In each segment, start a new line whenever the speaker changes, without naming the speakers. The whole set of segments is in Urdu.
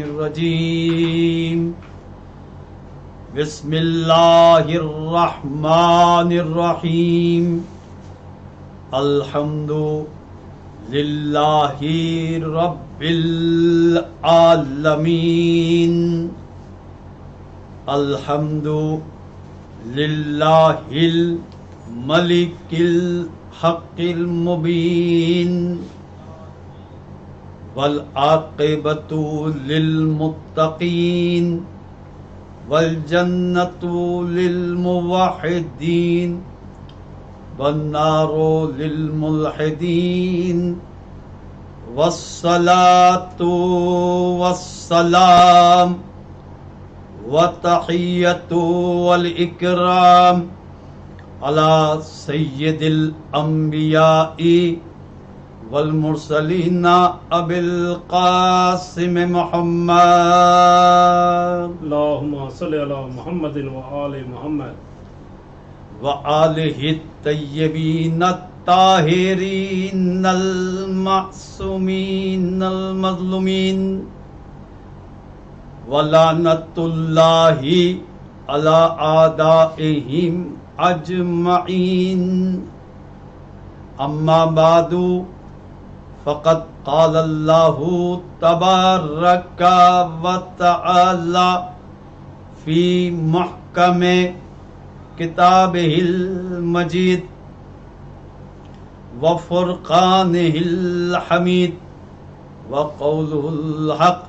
الرجیم بسم اللہ الرحمن الرحیم الحمد للہ رب العالمین الحمد للہ الملک الحق المبین والعاقبۃ للمتقین والجنۃ للموحدین والنار للملحدین والصلاۃ والسلام والتحیۃ والاکرام علی سید الانبیاء والمرسلین ابی القاسم محمد
اللہم صلی علی محمد وآل محمد
وآلہ الطیبین الطاہرین المعصومین المظلومین ولعنۃ اللہ علی اعدائہم اجمعین اما بعد فقد قال اللہ تبارک و تعالی فی محکم کتابہ المجید وفرقانہ الحمید وقولہ الحق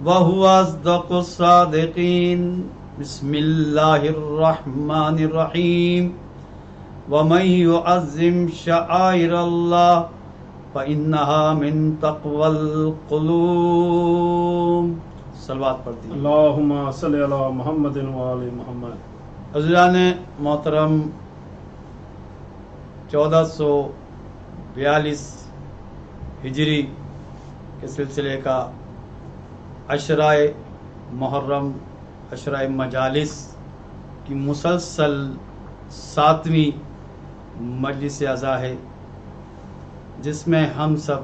وہو اصدق الصادقین بسم اللہ الرحمن الرحیم ومن يعظم شعائر اللہ فإنها من تقوى القلوب. صلوات پڑھتی ہیں.
اللہم صلی علی محمد وآل محمد.
عزیزان محترم، 1442 ہجری کے سلسلے کا عشرۂ محرم، عشرۂ مجالس کی مسلسل 7ویں مجلس اعزا ہے، جس میں ہم سب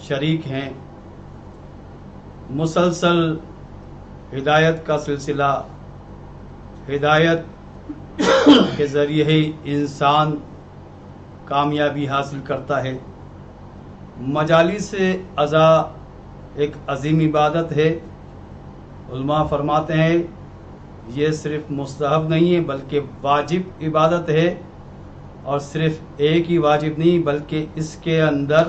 شریک ہیں. مسلسل ہدایت کا سلسلہ، ہدایت کے ذریعے ہی انسان کامیابی حاصل کرتا ہے. مجالس اعزا ایک عظیم عبادت ہے. علماء فرماتے ہیں یہ صرف مستحب نہیں ہے بلکہ واجب عبادت ہے، اور صرف ایک ہی واجب نہیں بلکہ اس کے اندر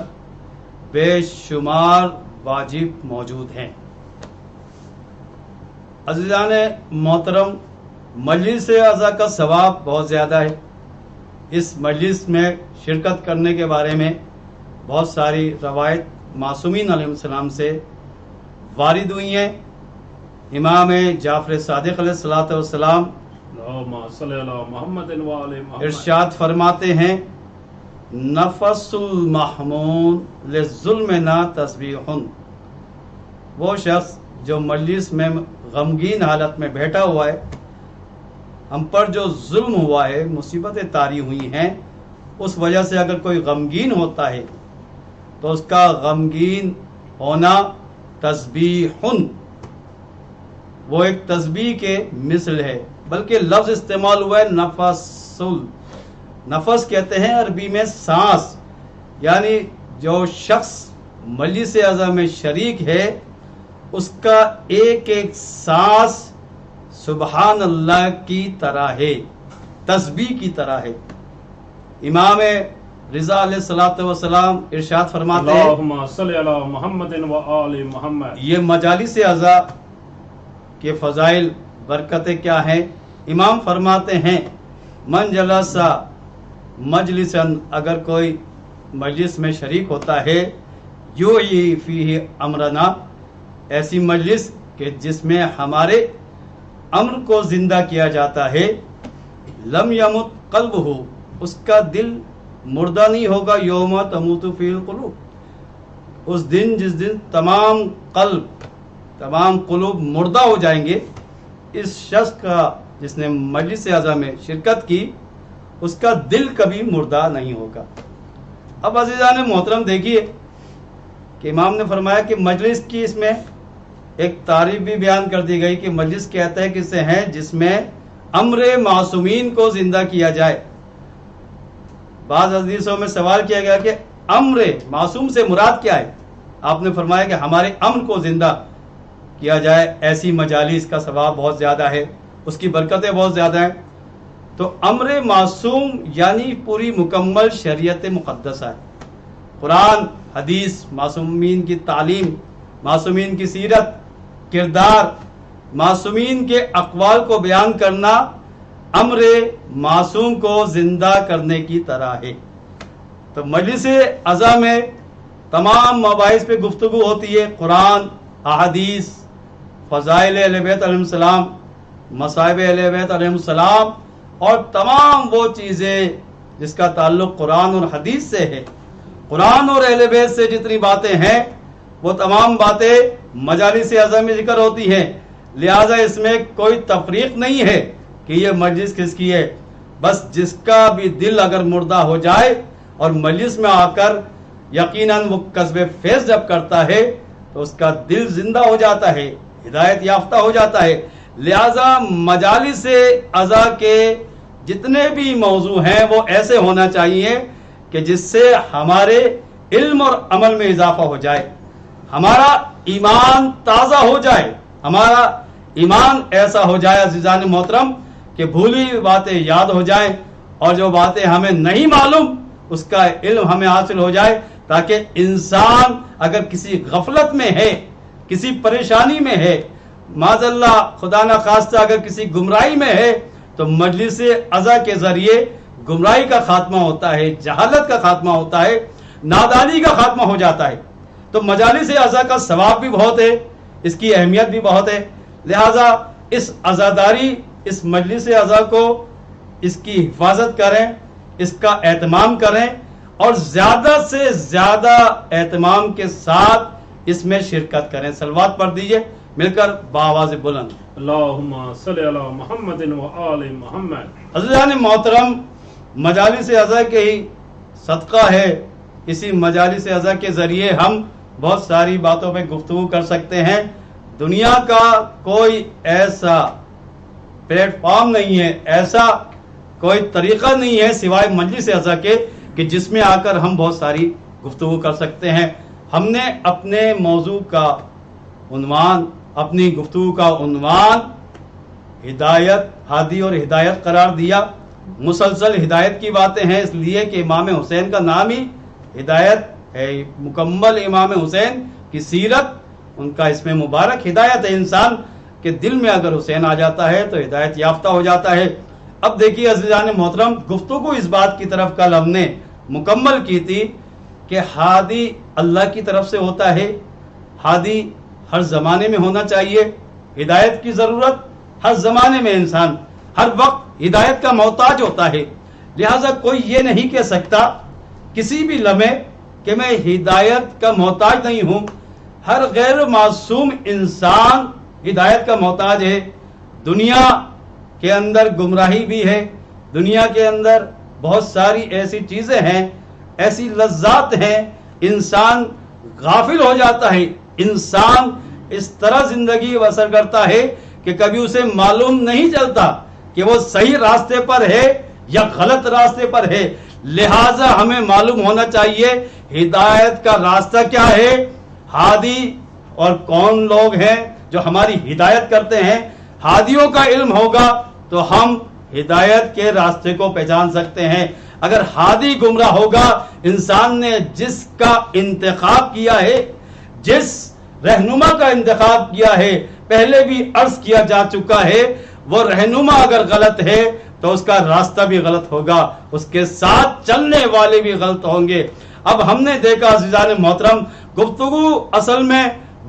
بے شمار واجب موجود ہیں. عزیزان محترم، مجلس اعزا کا ثواب بہت زیادہ ہے. اس مجلس میں شرکت کرنے کے بارے میں بہت ساری روایت معصومین علیہ السلام سے وارد ہوئی ہیں. امام جعفر صادق علیہ السلام
اللہم صلی علی محمد وآل محمد
ارشاد فرماتے ہیں نفس المحمون للظلم نا تسبیح. وہ شخص جو مجلس میں غمگین حالت میں بیٹھا ہوا ہے، ہم پر جو ظلم ہوا ہے، مصیبتیں طاری ہوئی ہیں، اس وجہ سے اگر کوئی غمگین ہوتا ہے تو اس کا غمگین ہونا تسبیح، وہ ایک تسبیح کے مثل ہے. بلکہ لفظ استعمال ہوا ہے نفس کہتے ہیں عربی میں سانس. یعنی جو شخص مجلس اعزا میں شریک ہے اس کا ایک ایک سانس سبحان اللہ کی طرح ہے، تسبیح کی طرح ہے. امام رضا علیہ السلام ارشاد فرماتے ہیں
اللہم صلی علی محمد وآل محمد.
یہ مجالس اعزا کے فضائل برکتیں کیا ہیں؟ امام فرماتے ہیں من جلسا مجلسن، اگر کوئی مجلس میں شریک ہوتا ہے، یحیی فیہ امرنا، ایسی مجلس کہ جس میں ہمارے امر کو زندہ کیا جاتا ہے، لم یمت قلبہ، اس کا دل مردہ نہیں ہوگا، یوم تموت فیہ القلوب، اس دن جس دن تمام قلوب مردہ ہو جائیں گے، اس شخص کا جس نے مجلس اعزا میں شرکت کی اس کا دل کبھی مردہ نہیں ہوگا. اب عزیزان محترم دیکھیے کہ امام نے فرمایا کہ مجلس کی اس میں ایک تعریف بھی بیان کر دی گئی کہ مجلس کہتا ہے کسے ہیں جس میں امر معصومین کو زندہ کیا جائے. بعض حدیثوں میں سوال کیا گیا کہ امر معصوم سے مراد کیا ہے؟ آپ نے فرمایا کہ ہمارے امن کو زندہ کیا جائے. ایسی مجالس کا ثواب بہت زیادہ ہے، اس کی برکتیں بہت زیادہ ہیں. تو امر معصوم یعنی پوری مکمل شریعت مقدسہ ہے. قرآن، حدیث، معصومین کی تعلیم، معصومین کی سیرت، کردار، معصومین کے اقوال کو بیان کرنا امر معصوم کو زندہ کرنے کی طرح ہے. تو مجلس عزا میں تمام مباحث پہ گفتگو ہوتی ہے. قرآن، احادیث، فضائل اہل بیت علیہ السلام، مصائب اہل بیت علیہ السلام اور تمام وہ چیزیں جس کا تعلق قرآن اور حدیث سے ہے. قرآن اور اہل بیت سے جتنی باتیں ہیں وہ تمام باتیں مجالس عزا میں ذکر ہوتی ہیں. لہذا اس میں کوئی تفریق نہیں ہے کہ یہ مجلس کس کی ہے. بس جس کا بھی دل اگر مردہ ہو جائے اور مجلس میں آ کر یقیناً وہ کسب فیض جب کرتا ہے تو اس کا دل زندہ ہو جاتا ہے، ہدایت یافتہ ہو جاتا ہے. لہذا مجالس عزا کے جتنے بھی موضوع ہیں وہ ایسے ہونا چاہیے کہ جس سے ہمارے علم اور عمل میں اضافہ ہو جائے، ہمارا ایمان تازہ ہو جائے، ہمارا ایمان ایسا ہو جائے عزیزان محترم کہ بھولی ہوئی باتیں یاد ہو جائیں اور جو باتیں ہمیں نہیں معلوم اس کا علم ہمیں حاصل ہو جائے، تاکہ انسان اگر کسی غفلت میں ہے، کسی پریشانی میں ہے، معاذ اللہ خدا نہ خواستہ اگر کسی گمراہی میں ہے، تو مجلس عزا کے ذریعے گمراہی کا خاتمہ ہوتا ہے، جہالت کا خاتمہ ہوتا ہے، نادانی کا خاتمہ ہو جاتا ہے. تو مجالس عزا کا ثواب بھی بہت ہے، اس کی اہمیت بھی بہت ہے. لہذا اس عزاداری، اس مجلس عزا کو، اس کی حفاظت کریں، اس کا اہتمام کریں اور زیادہ سے زیادہ اہتمام کے ساتھ اس میں شرکت کریں. صلوات پڑھ دیجئے مل کر بآواز بلند.
اللہم صلی علی محمد و آل محمد.
عزیزان محترم، مجالس عزا کے ہی صدقہ ہے، اسی مجالس عزا کے ذریعے ہم بہت ساری باتوں پہ گفتگو کر سکتے ہیں. دنیا کا کوئی ایسا پلیٹ فارم نہیں ہے، ایسا کوئی طریقہ نہیں ہے سوائے مجلس عزا کے کہ جس میں آ کر ہم بہت ساری گفتگو کر سکتے ہیں. ہم نے اپنے موضوع کا عنوان، اپنی گفتگو کا عنوان ہدایت، ہادی اور ہدایت قرار دیا. مسلسل ہدایت کی باتیں ہیں اس لیے کہ امام حسین کا نام ہی ہدایت ہے. مکمل امام حسین کی سیرت، ان کا اسم مبارک ہدایت ہے. انسان کے دل میں اگر حسین آ جاتا ہے تو ہدایت یافتہ ہو جاتا ہے. اب دیکھیے عزیزان محترم، گفتگو اس بات کی طرف کل ہم نے مکمل کی تھی کہ ہادی اللہ کی طرف سے ہوتا ہے. ہادی ہر زمانے میں ہونا چاہیے. ہدایت کی ضرورت ہر زمانے میں، انسان ہر وقت ہدایت کا محتاج ہوتا ہے. لہٰذا کوئی یہ نہیں کہہ سکتا کسی بھی لمحے کہ میں ہدایت کا محتاج نہیں ہوں. ہر غیر معصوم انسان ہدایت کا محتاج ہے. دنیا کے اندر گمراہی بھی ہے، دنیا کے اندر بہت ساری ایسی چیزیں ہیں، ایسی لذات ہیں، انسان غافل ہو جاتا ہے. انسان اس طرح زندگی بسر کرتا ہے کہ کبھی اسے معلوم نہیں چلتا کہ وہ صحیح راستے پر ہے یا غلط راستے پر ہے. لہٰذا ہمیں معلوم ہونا چاہیے ہدایت کا راستہ کیا ہے، ہادی اور کون لوگ ہیں جو ہماری ہدایت کرتے ہیں. ہادیوں کا علم ہوگا تو ہم ہدایت کے راستے کو پہچان سکتے ہیں. اگر ہادی گمراہ ہوگا، انسان نے جس کا انتخاب کیا ہے، جس رہنما کا انتخاب کیا ہے، پہلے بھی عرض کیا جا چکا ہے، وہ رہنما اگر غلط ہے تو اس کا راستہ بھی غلط ہوگا، اس کے ساتھ چلنے والے بھی غلط ہوں گے. اب ہم نے دیکھا عزیزان محترم، گفتگو اصل میں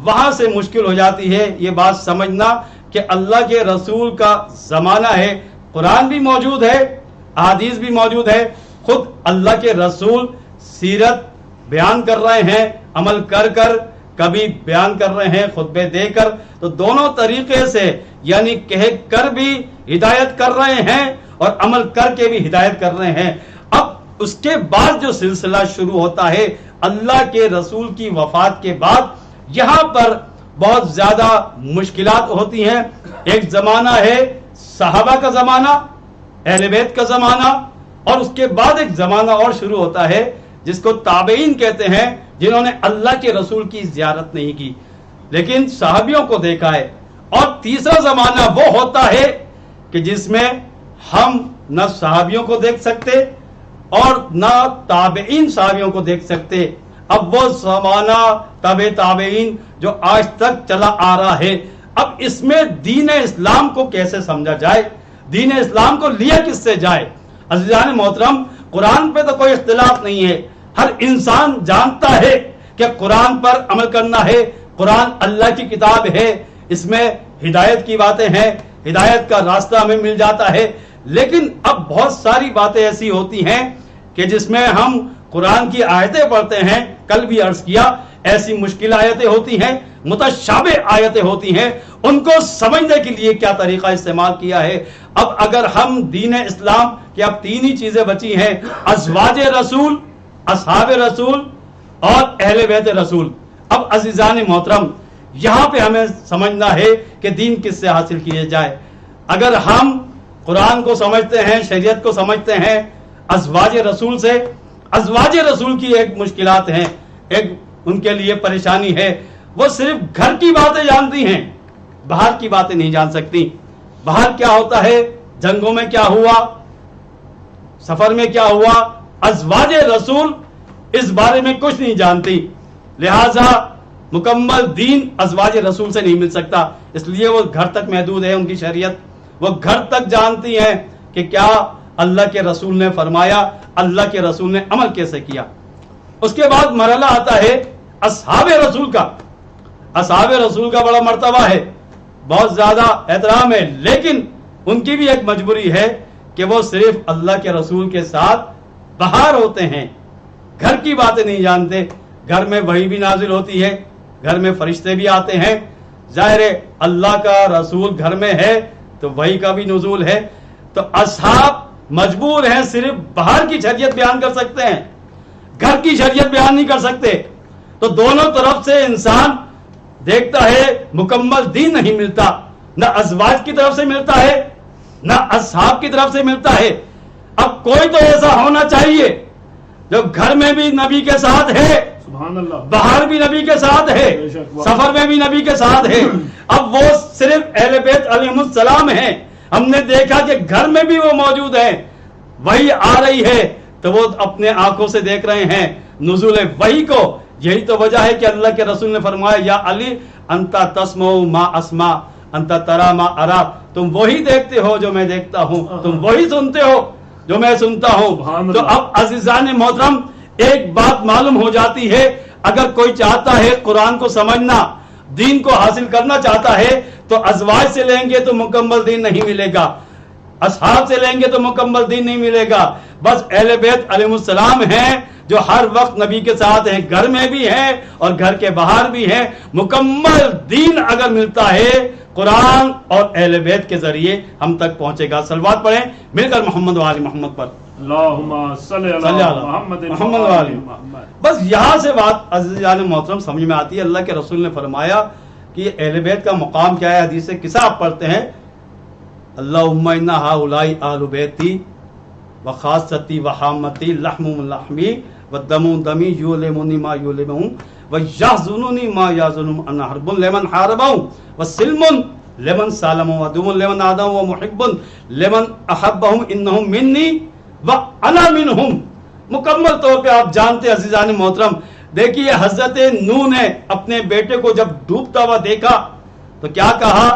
وہاں سے مشکل ہو جاتی ہے یہ بات سمجھنا کہ اللہ کے رسول کا زمانہ ہے، قرآن بھی موجود ہے، احادیث بھی موجود ہے، خود اللہ کے رسول سیرت بیان کر رہے ہیں، عمل کر کر، کبھی بیان کر رہے ہیں خطبے دے کر. تو دونوں طریقے سے یعنی کہہ کر بھی ہدایت کر رہے ہیں اور عمل کر کے بھی ہدایت کر رہے ہیں. اب اس کے بعد جو سلسلہ شروع ہوتا ہے اللہ کے رسول کی وفات کے بعد، یہاں پر بہت زیادہ مشکلات ہوتی ہیں. ایک زمانہ ہے صحابہ کا زمانہ، اہل بیت کا زمانہ، اور اس کے بعد ایک زمانہ اور شروع ہوتا ہے جس کو تابعین کہتے ہیں، جنہوں نے اللہ کے رسول کی زیارت نہیں کی لیکن صحابیوں کو دیکھا ہے. اور تیسرا زمانہ وہ ہوتا ہے کہ جس میں ہم نہ صحابیوں کو دیکھ سکتے اور نہ تابعین صحابیوں کو دیکھ سکتے. اب وہ زمانہ تابعین جو آج تک چلا آ رہا ہے، اب اس میں دین اسلام کو کیسے سمجھا جائے، دین اسلام کو لیا کس سے جائے؟ عزیزان محترم، قرآن پہ تو کوئی اختلاف نہیں ہے، ہر انسان جانتا ہے کہ قرآن پر عمل کرنا ہے. قرآن اللہ کی کتاب ہے، اس میں ہدایت کی باتیں ہیں، ہدایت کا راستہ ہمیں مل جاتا ہے. لیکن اب بہت ساری باتیں ایسی ہوتی ہیں کہ جس میں ہم قرآن کی آیتیں پڑھتے ہیں، کل بھی عرض کیا، ایسی مشکل آیتیں ہوتی ہیں، متشابہ آیتیں ہوتی ہیں، ان کو سمجھنے کے لیے کیا طریقہ استعمال کیا ہے. اب اگر ہم دین اسلام کی اب تین ہی چیزیں بچی ہیں، ازواج رسول، اصحاب رسول اور اہل بیت رسول. اب عزیزان محترم، یہاں پہ ہمیں سمجھنا ہے کہ دین کس سے حاصل کیے جائے. اگر ہم قرآن کو سمجھتے ہیں، شریعت کو سمجھتے ہیں ازواج رسول سے، ازواج رسول کی ایک مشکلات ہیں، ایک ان کے لیے پریشانی ہے، وہ صرف گھر کی باتیں جانتی ہیں، باہر کی باتیں نہیں جان سکتی. باہر کیا ہوتا ہے، جنگوں میں کیا ہوا، سفر میں کیا ہوا، ازواج رسول اس بارے میں کچھ نہیں جانتی. لہذا مکمل دین ازواج رسول سے نہیں مل سکتا، اس لیے وہ گھر تک محدود ہے ان کی شریعت. وہ گھر تک جانتی ہیں کہ کیا اللہ کے رسول نے فرمایا، اللہ کے رسول نے عمل کیسے کیا. اس کے بعد مرحلہ آتا ہے اصحاب رسول کا. اصحاب رسول کا بڑا مرتبہ ہے، بہت زیادہ احترام ہے، لیکن ان کی بھی ایک مجبوری ہے کہ وہ صرف اللہ کے رسول کے ساتھ باہر ہوتے ہیں، گھر کی باتیں نہیں جانتے. گھر میں وحی بھی نازل ہوتی ہے، گھر میں فرشتے بھی آتے ہیں. ظاہر ہے اللہ کا رسول گھر میں ہے تو وحی کا بھی نزول ہے. تو اصحاب مجبور ہیں، صرف باہر کی شریعت بیان کر سکتے ہیں، گھر کی شریعت بیان نہیں کر سکتے. تو دونوں طرف سے انسان دیکھتا ہے مکمل دین نہیں ملتا، نہ ازواج کی طرف سے ملتا ہے نہ اصحاب کی طرف سے ملتا ہے. اب کوئی تو ایسا ہونا چاہیے جو گھر میں بھی نبی کے ساتھ ہے،
سبحان اللہ،
باہر بھی نبی کے ساتھ ہے، سفر میں بھی نبی کے ساتھ ہے. اب وہ صرف اہل بیت علیہ السلام ہیں. ہم نے دیکھا کہ گھر میں بھی وہ موجود ہیں، وحی آ رہی ہے تو وہ اپنے آنکھوں سے دیکھ رہے ہیں نزول وحی کو. یہی تو وجہ ہے کہ اللہ کے رسول نے فرمایا یا علی انتا تسمع ما اسمع انتا ترا ما ارا، تم وہی دیکھتے ہو جو میں دیکھتا ہوں، تم وہی سنتے ہو جو میں سنتا ہوں. تو اب عزیزان محترم ایک بات معلوم ہو جاتی ہے، اگر کوئی چاہتا ہے قرآن کو سمجھنا، دین کو حاصل کرنا چاہتا ہے تو ازواج سے لیں گے تو مکمل دین نہیں ملے گا، اصحاب سے لیں گے تو مکمل دین نہیں ملے گا. بس اہل بیت علیہ السلام ہیں جو ہر وقت نبی کے ساتھ ہیں، گھر میں بھی ہیں اور گھر کے باہر بھی ہیں. مکمل دین اگر ملتا ہے قرآن اور اہل بیت کے ذریعے ہم تک پہنچے گا. صلوات پڑھیں مل کر محمد و آل محمد پر.
اللہم صلی علی محمد
محمد و آل محمد. بس یہاں سے بات عزیزان محترم سمجھ میں آتی ہے. اللہ کے رسول نے فرمایا کہ اہل بیت کا مقام کیا ہے. حدیث قصہ آپ پڑھتے ہیں، اللہم انا ہؤلاء اہل بیتی وخاصتی وحامتی لحم لحمی ودم دمی یولمنی ما یولمہم ویحزننی ما یحزنہم انا حرب لمن حاربہم وسلم لمن سالمہم ودم لمن عادہم ومحب لمن احبہم انہم منی وانا منہم. مکمل طور پہ آپ جانتے ہیں عزیزان محترم. دیکھیے حضرت نوح نے اپنے بیٹے کو جب ڈوبتا ہوا دیکھا تو کیا کہا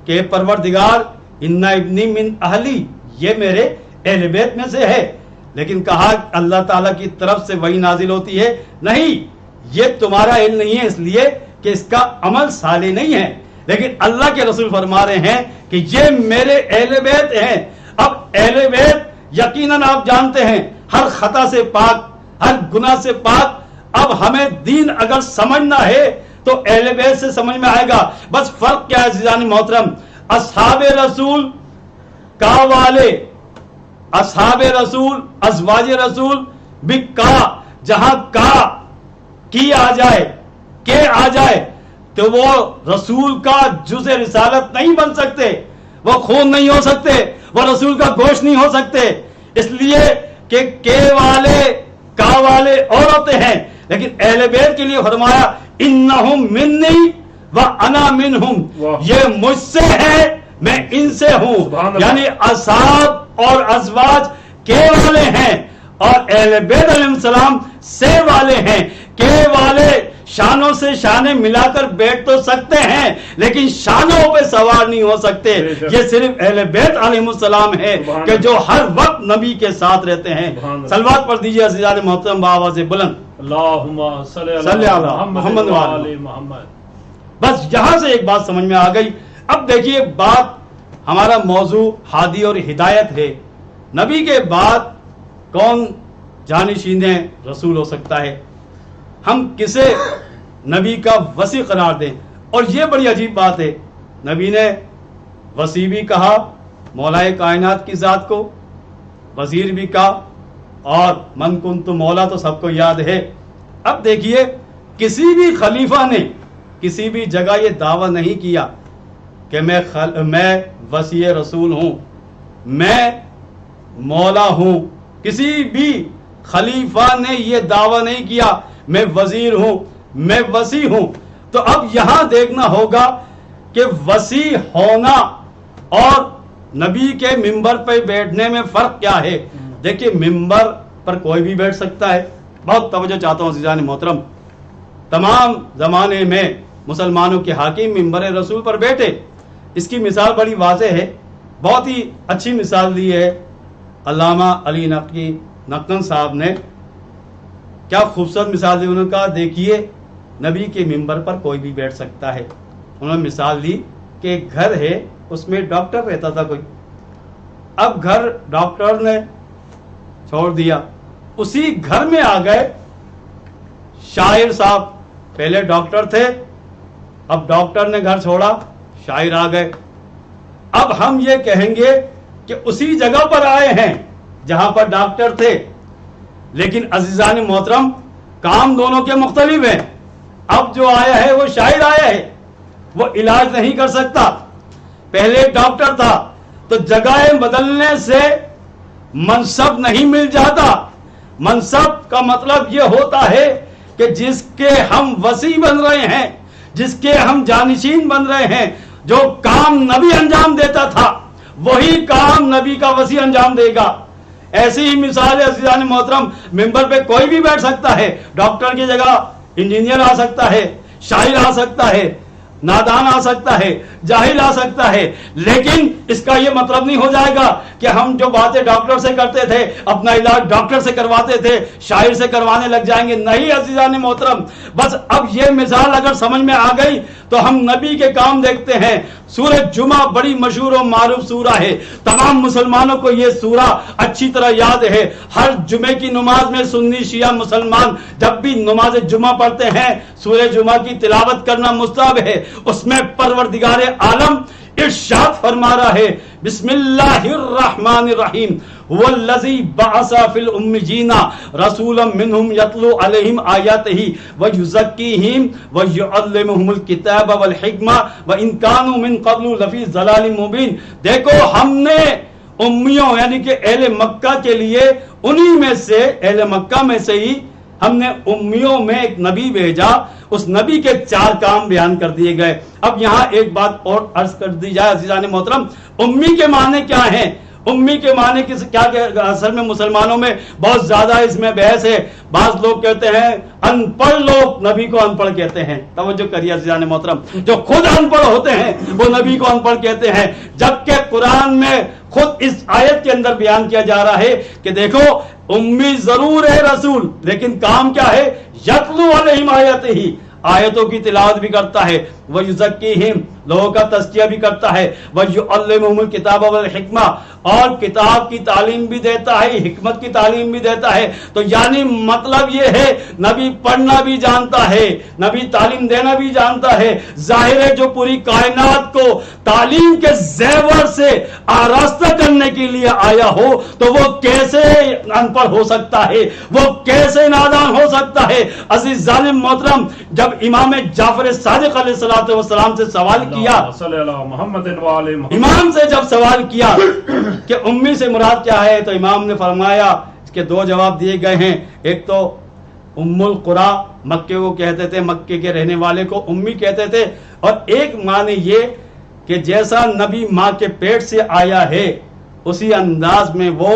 کہ پروردگار ان ابنی من اہلی، یہ میرے اہل بیت میں سے ہے. لیکن کہا اللہ تعالیٰ کی طرف سے وہی نازل ہوتی ہے، نہیں یہ تمہارا علم نہیں ہے اس لیے کہ اس کا عمل صالح نہیں ہے. لیکن اللہ کے رسول فرما رہے ہیں کہ یہ میرے اہل بیت ہیں. اب اہل بیت یقیناً آپ جانتے ہیں ہر خطا سے پاک، ہر گناہ سے پاک. اب ہمیں دین اگر سمجھنا ہے تو اہل بیت سے سمجھ میں آئے گا. بس فرق کیا ہے عزیزان محترم، اصحاب رسول کا والے، اصحاب رسول ازواج رسول بھی کا، جہاں کا کی آ جائے، کے آ جائے، تو وہ رسول کا جز رسالت نہیں بن سکتے، وہ خون نہیں ہو سکتے، وہ رسول کا گوشت نہیں ہو سکتے، اس لیے کہ کے والے کا والے اور ہوتے ہیں، لیکن اہل بیت کے لیے فرمایا انہم منی وانا منہم، یہ مجھ سے ہے میں ان سے ہوں، یعنی اصحاب اور ازواج کے والے ہیں اور اہل بیت علیہ السلام سے والے ہیں۔ کے والے شانوں سے شانے ملا کر بیٹھ تو سکتے ہیں لیکن شانوں پہ سوار نہیں ہو سکتے، یہ صرف اہل بیت علیہ السلام ہے کہ جو ہر وقت نبی کے ساتھ رہتے ہیں۔ صلوات پڑھ دیجیے عزیزان محترم بآواز بلند،
اللہم صلی علی محمد وعلی محمد۔
بس یہاں سے ایک بات سمجھ میں آ گئی۔ اب دیکھیے بات، ہمارا موضوع ہادی اور ہدایت ہے، نبی کے بعد کون جانشین رسول ہو سکتا ہے، ہم کسے نبی کا وصی قرار دیں؟ اور یہ بڑی عجیب بات ہے، نبی نے وصی بھی کہا مولائے کائنات کی ذات کو، وزیر بھی کہا، اور من کنت مولا تو سب کو یاد ہے۔ اب دیکھیے کسی بھی خلیفہ نے کسی بھی جگہ یہ دعویٰ نہیں کیا کہ میں وصی رسول ہوں، میں مولا ہوں، کسی بھی خلیفہ نے یہ دعویٰ نہیں کیا میں وزیر ہوں، میں وصی ہوں۔ تو اب یہاں دیکھنا ہوگا کہ وصی ہونا اور نبی کے ممبر پہ بیٹھنے میں فرق کیا ہے۔ دیکھیے ممبر پر کوئی بھی بیٹھ سکتا ہے، بہت توجہ چاہتا ہوں عزیزان محترم، تمام زمانے میں مسلمانوں کے حاکم ممبر رسول پر بیٹھے، اس کی مثال بڑی واضح ہے، بہت ہی اچھی مثال دی ہے علامہ علی نقوی صاحب نے، کیا خوبصورت مثال دی انہوں نے کہا دیکھیے نبی کے ممبر پر کوئی بھی بیٹھ سکتا ہے۔ انہوں نے مثال دی کہ ایک گھر ہے، اس میں ڈاکٹر رہتا تھا کوئی، اب گھر ڈاکٹر نے چھوڑ دیا، اسی گھر میں آ گئے شاعر صاحب، پہلے ڈاکٹر تھے، اب ڈاکٹر نے گھر چھوڑا، شاعر آ گئے۔ اب ہم یہ کہیں گے کہ اسی جگہ پر آئے ہیں جہاں پر ڈاکٹر تھے، لیکن عزیزان محترم کام دونوں کے مختلف ہیں۔ اب جو آیا ہے وہ شاعر آیا ہے، وہ علاج نہیں کر سکتا، پہلے ڈاکٹر تھا، تو جگہیں بدلنے سے منصب نہیں مل جاتا۔ منصب کا مطلب یہ ہوتا ہے کہ جس کے ہم وصی بن رہے ہیں، جس کے ہم جانشین بن رہے ہیں، جو کام نبی انجام دیتا تھا وہی کام نبی کا وصی انجام دے گا۔ ایسی ہی مثال ہے عزیزان محترم، ممبر پہ کوئی بھی بیٹھ سکتا ہے، ڈاکٹر کی جگہ انجینئر آ سکتا ہے، شاعر آ سکتا ہے، نادان آ سکتا ہے، جاہل آ سکتا ہے، لیکن اس کا یہ مطلب نہیں ہو جائے گا کہ ہم جو باتیں ڈاکٹر سے کرتے تھے، اپنا علاج ڈاکٹر سے کرواتے تھے، شاعر سے کروانے لگ جائیں گے۔ نہیں عزیزان محترم، بس اب یہ مثال اگر سمجھ میں آ گئی تو ہم نبی کے کام دیکھتے ہیں۔ سورہ جمعہ بڑی مشہور و معروف سورہ ہے، تمام مسلمانوں کو یہ سورہ اچھی طرح یاد ہے۔ ہر جمعے کی نماز میں سنی شیعہ مسلمان جب بھی نماز جمعہ پڑھتے ہیں سورہ جمعہ کی تلاوت کرنا مستحب ہے۔ اس میں پروردگار عالم ارشاد فرما رہا ہے، بسم اللہ الرحمن الرحیم، والذی بعث فی الامیین رسولا منہم یتلو علیہم آیاتہ ویزکیہم ویعلمہم الکتاب والحکمہ وان کانوا من قبل لفی ضلال مبین۔ دیکھو ہم نے امیوں یعنی کہ اہل مکہ کے لیے انہی میں سے، اہل مکہ میں سے ہی ہم نے امیوں میں ایک نبی بھیجا، اس نبی کے 4 کام بیان کر دیے گئے۔ اب یہاں ایک بات اور عرض کر دی جائے عزیزان محترم، امی کے معنی کیا ہیں؟ امی کے معنی کیا کہ اصل میں مسلمانوں میں بہت زیادہ اس میں بحث ہے۔ بعض لوگ کہتے ہیں ان پڑھ لوگ نبی کو ان پڑھ کہتے ہیں، توجہ کریے عزیزان محترم، جو خود ان پڑھ ہوتے ہیں وہ نبی کو ان پڑھ کہتے ہیں، جبکہ قرآن میں خود اس آیت کے اندر بیان کیا جا رہا ہے کہ دیکھو امی ضرور ہے رسول، لیکن کام کیا ہے؟ یتلو علیہم آیاتہ، آیتوں کی تلاوت بھی کرتا ہے، وَيُزَكِّيهِمْ لوگوں کا تزکیہ بھی کرتا ہے, وَيُعَلِّمُهُمُ الْكِتَابَ وَالْحِکْمَةَ اور کتاب کی تعلیم بھی دیتا ہے, حکمت کی تعلیم بھی دیتا ہے. تو یعنی مطلب یہ ہے نبی پڑھنا بھی جانتا ہے, نبی تعلیم دینا بھی جانتا ہے. ظاہر ہے جو پوری کائنات کو تعلیم کے زیور سے آراستہ کرنے کے لیے آیا ہو تو وہ کیسے ان پڑھ ہو سکتا ہے, وہ کیسے نادان ہو سکتا ہے. عزیز ظالم محترم, جب امام جعفر صادق علیہ السلام سے سوال کیا, امام سے جب سوال کیا کہ امی سے مراد کیا ہے, تو امام نے فرمایا, اس کے دو جواب دیے گئے ہیں. ایک تو ام القرا, مکے کو کہتے تھے, مکے کے رہنے والے کو امی کہتے تھے, اور ایک معنی یہ کہ جیسا نبی ماں کے پیٹ سے آیا ہے اسی انداز میں وہ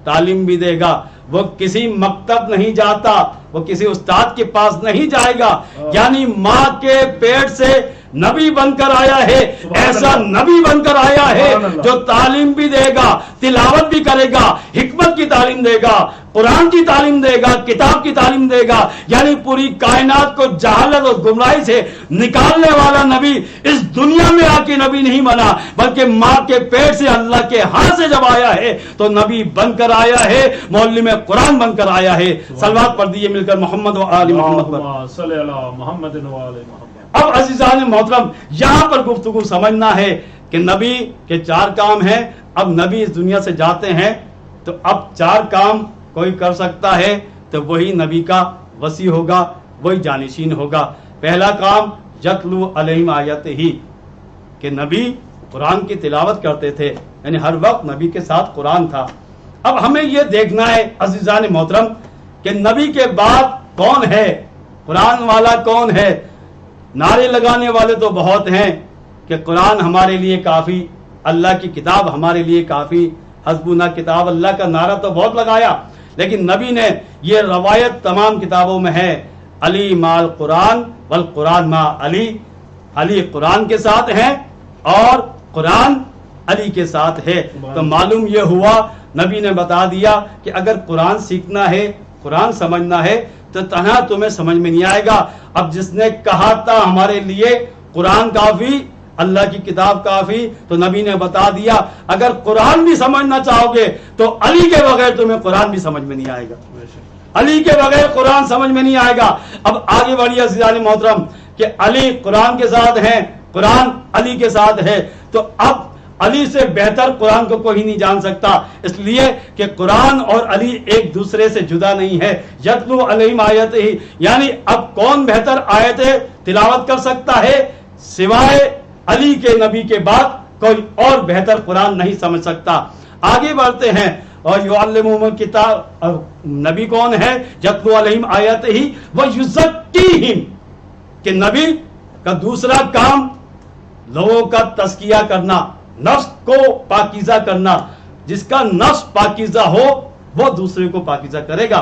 تعلیم بھی دے گا. وہ کسی مکتب نہیں جاتا, وہ کسی استاد کے پاس نہیں جائے گا, یعنی ماں کے پیٹ سے نبی بن کر آیا ہے. ایسا نبی بن کر آیا ہے جو تعلیم بھی دے گا, تلاوت بھی کرے گا, حکمت کی تعلیم دے گا, قرآن کی تعلیم دے گا, کتاب کی تعلیم دے گا. یعنی پوری کائنات کو جہالت اور گمراہی سے نکالنے والا نبی اس دنیا میں آ کے نبی نہیں بنا, بلکہ ماں کے پیٹ سے اللہ کے ہاتھ سے جب آیا ہے تو نبی بن کر آیا ہے, معلم قرآن بن کر آیا ہے. صلوات پڑھ دیجیے مل کر محمد و آل محمد پر. اب عزیزان محترم, یہاں پر گفتگو سمجھنا ہے کہ نبی کے 4 کام ہیں. اب نبی اس دنیا سے جاتے ہیں تو اب 4 کام کوئی کر سکتا ہے تو وہی نبی کا وصی ہوگا, وہی جانشین ہوگا. پہلا کام یتلو علیہم آیاتہ, کہ نبی قرآن کی تلاوت کرتے تھے, یعنی ہر وقت نبی کے ساتھ قرآن تھا. اب ہمیں یہ دیکھنا ہے عزیزان محترم کہ نبی کے بعد کون ہے, قرآن والا کون ہے. نعرے لگانے والے تو بہت ہیں کہ قرآن ہمارے لیے کافی, اللہ کی کتاب ہمارے لیے کافی, حسبنا کتاب اللہ کا نعرہ تو بہت لگایا, لیکن نبی نے, یہ روایت تمام کتابوں میں ہے, علی مال قرآن والقرآن ما علی, علی قرآن کے ساتھ ہیں اور قرآن علی کے ساتھ ہے. تو معلوم یہ ہوا, نبی نے بتا دیا کہ اگر قرآن سیکھنا ہے, قرآن سمجھنا ہے تو تنہا تمہیں سمجھ میں نہیں آئے گا. اب جس نے کہا تھا ہمارے لیے قرآن کافی, اللہ کی کتاب کافی, تو نبی نے بتا دیا اگر قرآن بھی سمجھنا چاہو گے تو علی کے بغیر تمہیں قرآن بھی سمجھ میں نہیں آئے گا, علی کے بغیر قرآن سمجھ میں نہیں آئے گا. اب آگے بڑھیے عزیزان محترم کہ علی قرآن کے ساتھ ہیں, قرآن علی کے ساتھ ہے, تو اب علی سے بہتر قرآن کو کوئی نہیں جان سکتا, اس لیے کہ قرآن اور علی ایک دوسرے سے جدا نہیں ہے. یتلو علیہم آیاتہ, یعنی اب کون بہتر آیتیں تلاوت کر سکتا ہے, سوائے علی کے نبی کے بعد کوئی اور بہتر قرآن نہیں سمجھ سکتا. آگے بڑھتے ہیں, اور یعلمہم الکتاب, نبی کون ہے, یتلو علیہم آیاتہ ویزکیہم, کہ نبی کا دوسرا کام لوگوں کا تزکیہ کرنا, نفس کو پاکیزہ کرنا. جس کا نفس پاکیزہ ہو وہ دوسرے کو پاکیزہ کرے گا.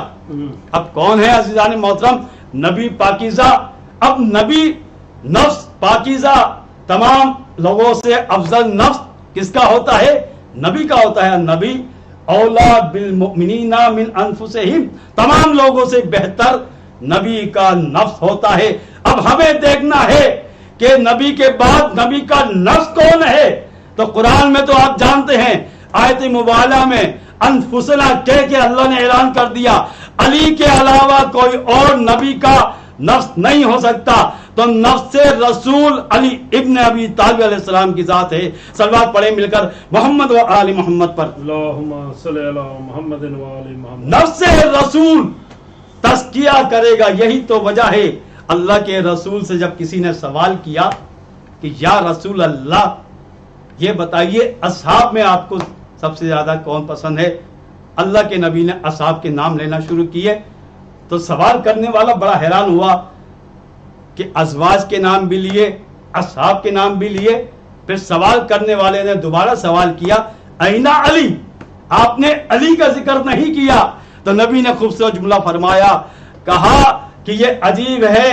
اب کون ہے عزیزان محترم نبی پاکیزہ؟ اب نبی نفس پاکیزہ, تمام لوگوں سے افضل نفس کس کا ہوتا ہے؟ نبی کا ہوتا ہے. نبی اولا بالمؤمنین من انفسہم, تمام لوگوں سے بہتر نبی کا نفس ہوتا ہے. اب ہمیں دیکھنا ہے کہ نبی کے بعد نبی کا نفس کون ہے. تو قرآن میں تو آپ جانتے ہیں, آیت مبالغہ میں انفسنا کہہ کے اللہ نے اعلان کر دیا علی کے علاوہ کوئی اور نبی کا نفس نہیں ہو سکتا. تو نفس رسول علی ابن ابی طالب علیہ السلام کی ذات ہے. صلوات پڑھیں مل کر محمد و آل محمد پر.
اللہم صلی علی محمد و آل محمد.
نفس رسول تزکیہ کرے گا, یہی تو وجہ ہے. اللہ کے رسول سے جب کسی نے سوال کیا کہ یا رسول اللہ یہ بتائیے اصحاب میں آپ کو سب سے زیادہ کون پسند ہے, اللہ کے نبی نے اصحاب کے نام لینا شروع کیے. تو سوال کرنے والا بڑا حیران ہوا کہ ازواج کے نام بھی لیے, اصحاب کے نام بھی لیے. پھر سوال کرنے والے نے دوبارہ سوال کیا اینا علی, آپ نے علی کا ذکر نہیں کیا. تو نبی نے خوبصورت جملہ فرمایا, کہا کہ یہ عجیب ہے,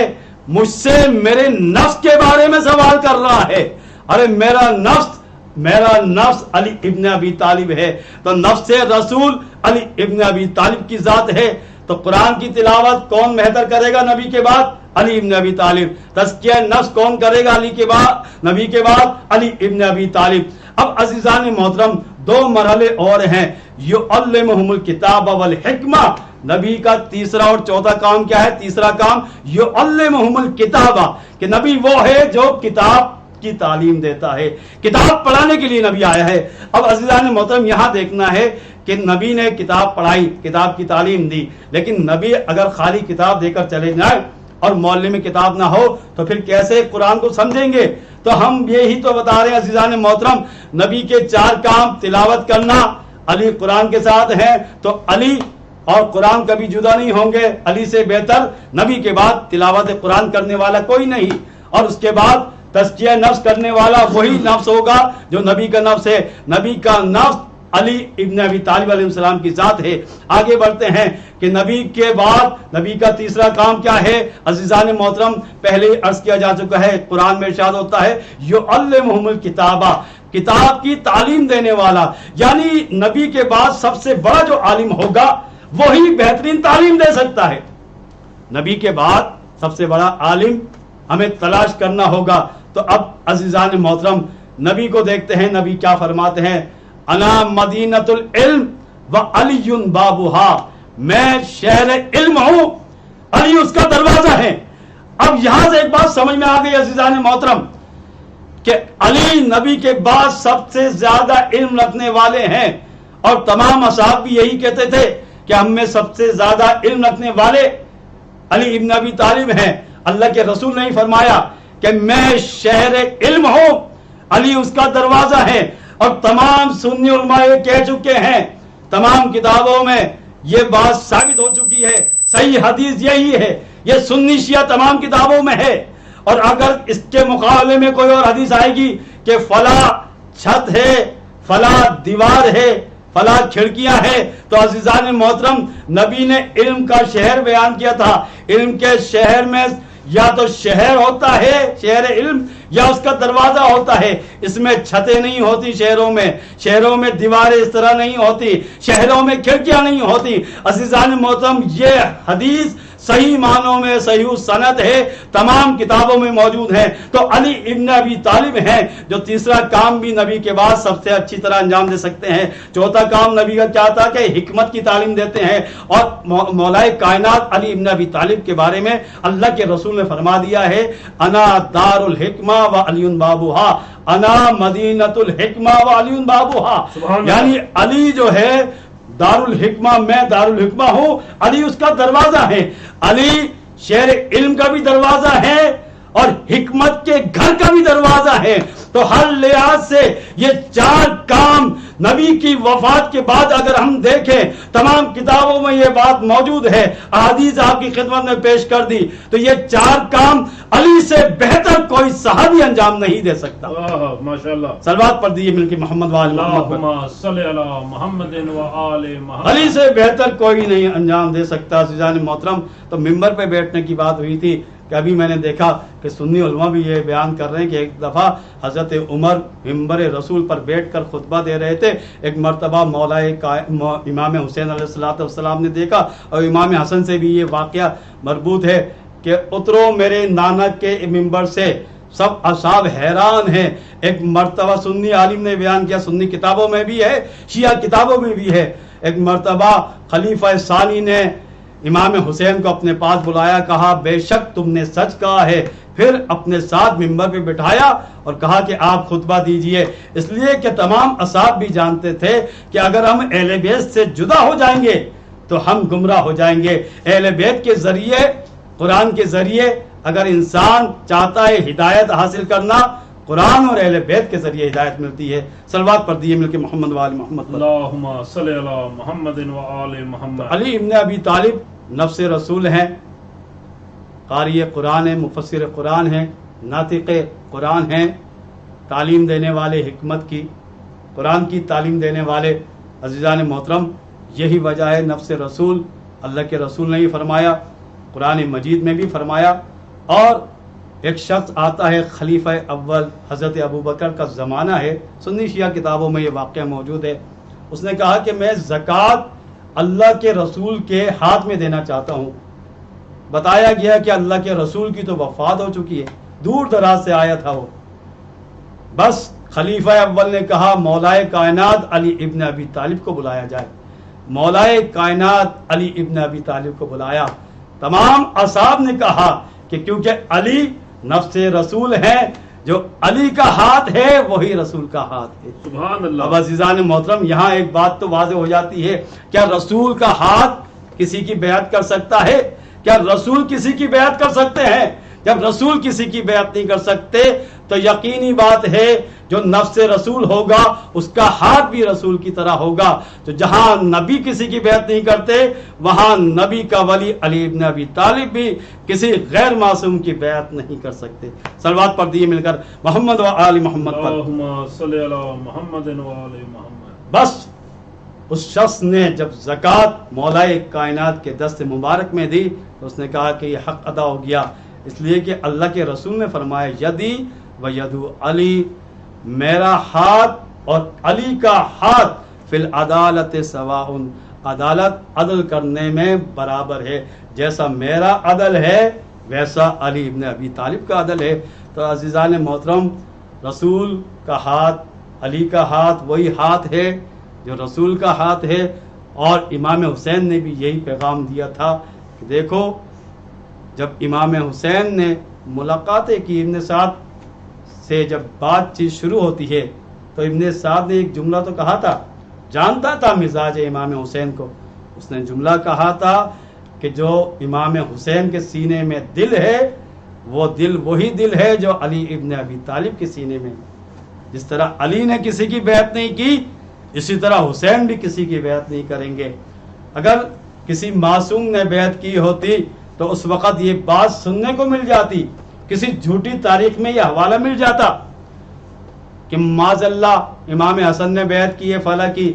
مجھ سے میرے نفس کے بارے میں سوال کر رہا ہے. ارے میرا نفس علی ابن ابی طالب ہے. تو نفس رسول علی ابن ابی طالب کی ذات ہے. تو قرآن کی تلاوت کون بہتر کرے گا نبی کے بعد؟ علی ابن ابی طالب. تزکیہ نفس کون کرے گا نبی کے بعد؟ علی ابن ابی طالب. اب عزیزان محترم دو مرحلے اور ہیں. یعلمہم الکتاب والحکمہ، نبی کا تیسرا اور چوتھا کام کیا ہے؟ تیسرا کام یعلمہم الکتاب، کہ نبی وہ ہے جو کتاب کی تعلیم دیتا ہے، کتاب پڑھانے کے لیے نبی آیا ہے. اب عزیزان محترم یہاں دیکھنا ہے کہ نبی نے کتاب پڑھائی، کتاب کی تعلیم دی، لیکن نبی اگر خالی کتاب دے کر چلے جائیں اور معلم میں کتاب نہ ہو تو پھر کیسے قرآن کو سمجھیں گے؟ تو ہم یہی تو بتا رہے ہیں عزیزان محترم، نبی کے 4 کام: تلاوت کرنا، علی قرآن کے ساتھ ہیں تو علی اور قرآن کبھی جدا نہیں ہوں گے. علی سے بہتر نبی کے بعد تلاوت قرآن کرنے والا کوئی نہیں. اور اس کے بعد تزکیہ نفس کرنے والا وہی نفس ہوگا جو نبی کا نفس ہے. نبی کا نفس علی ابن ابی طالب علیہ السلام کی ذات ہے. آگے بڑھتے ہیں کہ نبی کے بعد نبی کا تیسرا کام کیا ہے؟ عزیزان محترم پہلے عرض کیا جا چکا ہے، قرآن میں ارشاد ہوتا ہے یعلمہم الکتابہ، کتاب کی تعلیم دینے والا. یعنی نبی کے بعد سب سے بڑا جو عالم ہوگا وہی بہترین تعلیم دے سکتا ہے. نبی کے بعد سب سے بڑا عالم ہمیں تلاش کرنا ہوگا. تو اب عزیزان محترم نبی کو دیکھتے ہیں، نبی کیا فرماتے ہیں؟ انا مدینۃ العلم وعلی بابھا، میں شہر علم ہوں، علی اس کا دروازہ ہے. اب یہاں سے ایک بات سمجھ میں آ گئی عزیزان محترم کہ علی نبی کے بعد سب سے زیادہ علم رکھنے والے ہیں، اور تمام اصحاب بھی یہی کہتے تھے کہ ہم میں سب سے زیادہ علم رکھنے والے علی ابن ابی طالب ہیں. اللہ کے رسول نے فرمایا کہ میں شہر علم ہوں، علی اس کا دروازہ ہے. اور تمام سنی علماء یہ کہہ چکے ہیں، تمام کتابوں میں یہ بات ثابت ہو چکی ہے، صحیح حدیث یہی ہے، یہ سنی شیعہ تمام کتابوں میں ہے. اور اگر اس کے مقابلے میں کوئی اور حدیث آئے گی کہ فلاں چھت ہے، فلاں دیوار ہے، فلاں کھڑکیاں ہیں، تو عزیزان محترم نبی نے علم کا شہر بیان کیا تھا. علم کے شہر میں یا تو شہر ہوتا ہے، شہر علم، یا اس کا دروازہ ہوتا ہے. اس میں چھتیں نہیں ہوتی، شہروں میں دیواریں اس طرح نہیں ہوتی، شہروں میں کھڑکیاں نہیں ہوتی. عزیزان محترم یہ حدیث صحیح معنوں میں صحیح سند ہے، تمام کتابوں میں موجود ہے. تو علی ابن ابی طالب ہیں جو تیسرا کام بھی نبی کے بعد سب سے اچھی طرح انجام دے سکتے ہیں. چوتھا کام نبی کا کیا تھا کہ حکمت کی تعلیم دیتے ہیں. اور مولائے کائنات علی ابن ابی طالب کے بارے میں اللہ کے رسول نے فرما دیا ہے انا دار الحکمہ و علی بابھا، انا مدینۃ الحکمہ و علی بابھا. یعنی علی جو ہے دار الحکمہ، میں دار الحکمہ ہوں، علی اس کا دروازہ ہے. علی شہر علم کا بھی دروازہ ہے اور حکمت کے گھر کا بھی دروازہ ہے. تو ہر لحاظ سے یہ 4 کام نبی کی وفات کے بعد اگر ہم دیکھیں تمام کتابوں میں یہ بات موجود ہے، احادیث آپ کی خدمت میں پیش کر دی، تو یہ 4 کام علی سے بہتر کوئی صحابی انجام نہیں دے سکتا.
ماشاءاللہ،
صلوات پڑھ دیجیے مل کے محمد وآل محمد.
اللہم صلی علی محمد وآل محمد.
علی سے بہتر کوئی نہیں انجام دے سکتا. عزیزان محترم تو ممبر پہ بیٹھنے کی بات ہوئی تھی کہ ابھی میں نے دیکھا کہ سنی علماء بھی یہ بیان کر رہے ہیں کہ ایک دفعہ حضرت عمر ممبر رسول پر بیٹھ کر خطبہ دے رہے تھے. ایک مرتبہ مولائے امام حسین علیہ السلام نے دیکھا، اور امام حسن سے بھی یہ واقعہ مربوط ہے کہ اترو میرے نانا کے ممبر سے. سب اصحاب حیران ہیں. ایک مرتبہ سنی عالم نے بیان کیا، سنی کتابوں میں بھی ہے، شیعہ کتابوں میں بھی ہے. ایک مرتبہ خلیفہ ثانی نے امام حسین کو اپنے پاس بلایا، کہا بے شک تم نے سچ کہا ہے. پھر اپنے ساتھ ممبر پہ بٹھایا اور کہا کہ آپ خطبہ دیجئے. اس لیے کہ تمام اصحاب بھی جانتے تھے کہ اگر ہم اہل بیت سے جدا ہو جائیں گے تو ہم گمراہ ہو جائیں گے. اہل بیت کے ذریعے، قرآن کے ذریعے اگر انسان چاہتا ہے ہدایت حاصل کرنا، قرآن اور اہل بیت کے ذریعے ہدایت ملتی ہے. صلوات پڑھ دیجیے مل کے محمد وآل محمد.
اللہم صلی علی محمد وآل محمد.
علی ابن ابی طالب نفس رسول ہیں، قاری قرآن ہیں، مفسر قرآن ہیں، ناطق قرآن ہیں، تعلیم دینے والے حکمت کی، قرآن کی تعلیم دینے والے. عزیزان محترم یہی وجہ ہے نفس رسول. اللہ کے رسول نے ہی فرمایا، قرآن مجید میں بھی فرمایا. اور ایک شخص آتا ہے خلیفہ اول حضرت ابوبکر کا زمانہ ہے، سنی شیعہ کتابوں میں یہ واقعہ موجود ہے. اس نے کہا کہ میں زکوٰۃ اللہ کے رسول کے ہاتھ میں دینا چاہتا ہوں۔ بتایا گیا کہ اللہ کے رسول کی تو وفات ہو چکی ہے، دور دراز سے آیا تھا وہ، بس خلیفہ اول نے کہا مولائے کائنات علی ابن ابی طالب کو بلایا جائے۔ مولائے کائنات علی ابن ابی طالب کو بلایا۔ تمام اصحاب نے کہا کہ کیونکہ علی نفس رسول ہے، جو علی کا ہاتھ ہے وہی رسول کا ہاتھ ہے۔
سبحان اللہ۔
اب عزیزان محترم، یہاں ایک بات تو واضح ہو جاتی ہے، کیا رسول کا ہاتھ کسی کی بیعت کر سکتا ہے؟ کیا رسول کسی کی بیعت کر سکتے ہیں؟ جب رسول کسی کی بیعت نہیں کر سکتے تو یقینی بات ہے جو نفس رسول ہوگا اس کا ہاتھ بھی رسول کی طرح ہوگا۔ تو جہاں نبی کسی کی بیعت نہیں کرتے وہاں نبی کا ولی علی ابن ابی طالب بھی کسی غیر معصوم کی بیعت نہیں کر سکتے۔ صلوات پڑھ دیے مل کر محمد و آل محمد پر۔
اللہم صلی علی محمد و آل محمد۔
بس اس شخص نے جب زکوٰۃ مولائے کائنات کے دست مبارک میں دی تو اس نے کہا کہ یہ حق ادا ہو گیا، اس لیے کہ اللہ کے رسول نے فرمایا یدی و یدو علی، میرا ہاتھ اور علی کا ہاتھ فی العدالت سواء، عدالت عدل کرنے میں برابر ہے، جیسا میرا عدل ہے ویسا علی ابن ابی طالب کا عدل ہے۔ تو عزیزان محترم، رسول کا ہاتھ علی کا ہاتھ وہی ہاتھ ہے جو رسول کا ہاتھ ہے، اور امام حسین نے بھی یہی پیغام دیا تھا کہ دیکھو جب امام حسین نے ملاقاتیں کی ابن سعد سے، جب بات چیت شروع ہوتی ہے تو ابن سعد نے ایک جملہ تو کہا تھا، جانتا تھا مزاج امام حسین کو، اس نے جملہ کہا تھا کہ جو امام حسین کے سینے میں دل ہے وہ دل وہی دل ہے جو علی ابن ابی طالب کے سینے میں۔ جس طرح علی نے کسی کی بیعت نہیں کی اسی طرح حسین بھی کسی کی بیعت نہیں کریں گے۔ اگر کسی معصوم نے بیعت کی ہوتی تو اس وقت یہ بات سننے کو مل جاتی، کسی جھوٹی تاریخ میں یہ حوالہ مل جاتا کہ معاذ اللہ امام حسن نے بیعت کی ہے فلاں کی،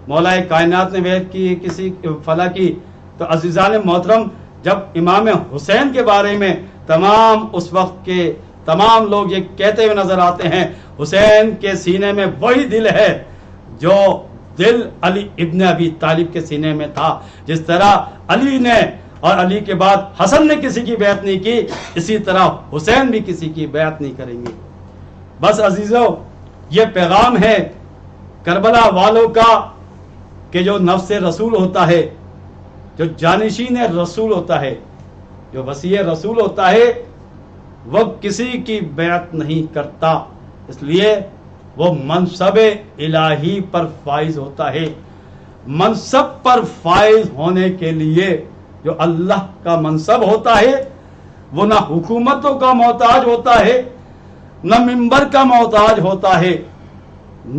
مولائے کائنات نے بیعت کی ہے کسی فلاں کی۔ تو عزیزان محترم، جب امام حسین کے بارے میں تمام اس وقت کے تمام لوگ یہ کہتے ہوئے نظر آتے ہیں حسین کے سینے میں وہی دل ہے جو دل علی ابن ابی طالب کے سینے میں تھا، جس طرح علی نے اور علی کے بعد حسن نے کسی کی بیعت نہیں کی اسی طرح حسین بھی کسی کی بیعت نہیں کریں گے۔ بس عزیزو، یہ پیغام ہے کربلا والوں کا کہ جو نفس رسول ہوتا ہے، جو جانشین رسول ہوتا ہے، جو وصی رسول ہوتا ہے، وہ کسی کی بیعت نہیں کرتا، اس لیے وہ منصب الہی پر فائز ہوتا ہے۔ منصب پر فائز ہونے کے لیے جو اللہ کا منصب ہوتا ہے وہ نہ حکومتوں کا محتاج ہوتا ہے، نہ منبر کا محتاج ہوتا ہے،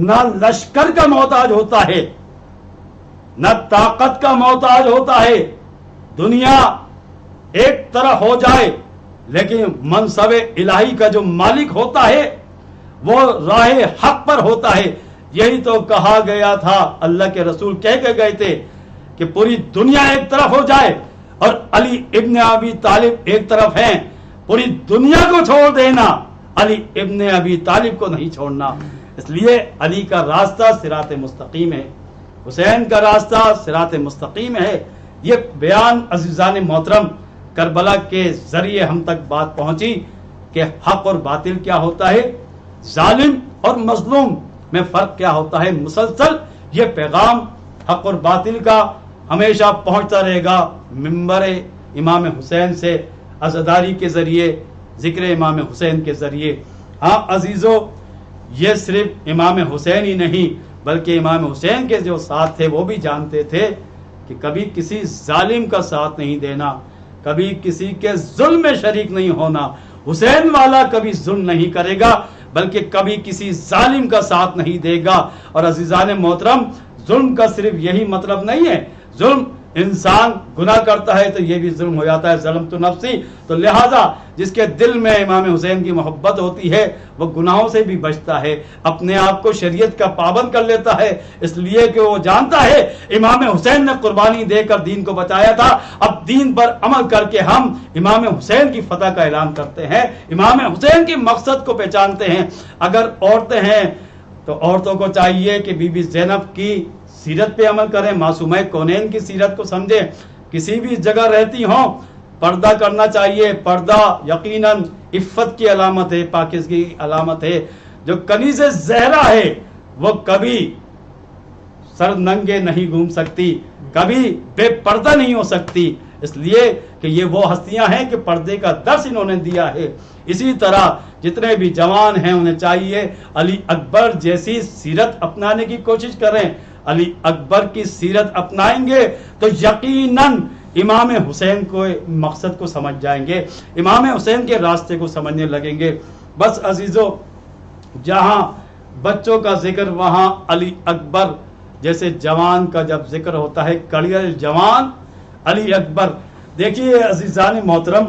نہ لشکر کا محتاج ہوتا ہے، نہ طاقت کا محتاج ہوتا ہے۔ دنیا ایک طرح ہو جائے لیکن منصب الہی کا جو مالک ہوتا ہے وہ راہ حق پر ہوتا ہے۔ یہی تو کہا گیا تھا، اللہ کے رسول کہہ کے گئے تھے کہ پوری دنیا ایک طرف ہو جائے اور علی ابن ابی طالب ایک طرف ہیں، پوری دنیا کو چھوڑ دینا، علی ابن ابی طالب کو نہیں چھوڑنا۔ اس لیے علی کا راستہ صراط مستقیم ہے، حسین کا راستہ صراط مستقیم ہے۔ یہ بیان عزیزان محترم کربلا کے ذریعے ہم تک بات پہنچی کہ حق اور باطل کیا ہوتا ہے، ظالم اور مظلوم میں فرق کیا ہوتا ہے۔ مسلسل یہ پیغام حق اور باطل کا ہمیشہ پہنچتا رہے گا منبر امام حسین سے، عزاداری کے ذریعے، ذکر امام حسین کے ذریعے۔ ہاں عزیزو، یہ صرف امام حسین ہی نہیں بلکہ امام حسین کے جو ساتھ تھے وہ بھی جانتے تھے کہ کبھی کسی ظالم کا ساتھ نہیں دینا، کبھی کسی کے ظلم میں شریک نہیں ہونا۔ حسین والا کبھی ظلم نہیں کرے گا بلکہ کبھی کسی ظالم کا ساتھ نہیں دے گا۔ اور عزیزان محترم، ظلم کا صرف یہی مطلب نہیں ہے، ظلم انسان گناہ کرتا ہے تو یہ بھی ظلم ہو جاتا ہے، ظلم تو نفسی۔ تو لہٰذا جس کے دل میں امام حسین کی محبت ہوتی ہے وہ گناہوں سے بھی بچتا ہے، اپنے آپ کو شریعت کا پابند کر لیتا ہے، اس لیے کہ وہ جانتا ہے امام حسین نے قربانی دے کر دین کو بچایا تھا، اب دین پر عمل کر کے ہم امام حسین کی فتح کا اعلان کرتے ہیں، امام حسین کے مقصد کو پہچانتے ہیں۔ اگر عورتیں ہیں تو عورتوں کو چاہیے کہ بی بی زینب کی سیرت پہ عمل کریں، معصومہ کونین کی سیرت کو سمجھیں، کسی بھی جگہ رہتی ہوں پردہ کرنا چاہیے۔ پردہ یقیناً عفت کی علامت ہے، پاکیزگی کی علامت ہے۔ جو کنیز زہرا ہے وہ کبھی سر ننگے نہیں گھوم سکتی، کبھی بے پردہ نہیں ہو سکتی، اس لیے کہ یہ وہ ہستیاں ہیں کہ پردے کا درس انہوں نے دیا ہے۔ اسی طرح جتنے بھی جوان ہیں انہیں چاہیے علی اکبر جیسی سیرت اپنانے کی کوشش کریں۔ علی اکبر کی سیرت اپنائیں گے تو یقیناً امام حسین کو مقصد کو سمجھ جائیں گے، امام حسین کے راستے کو سمجھنے لگیں گے۔ بس عزیزو، جہاں بچوں کا ذکر وہاں علی اکبر جیسے جوان کا جب ذکر ہوتا ہے، کڑیل جوان علی اکبر۔ دیکھیے عزیزان محترم،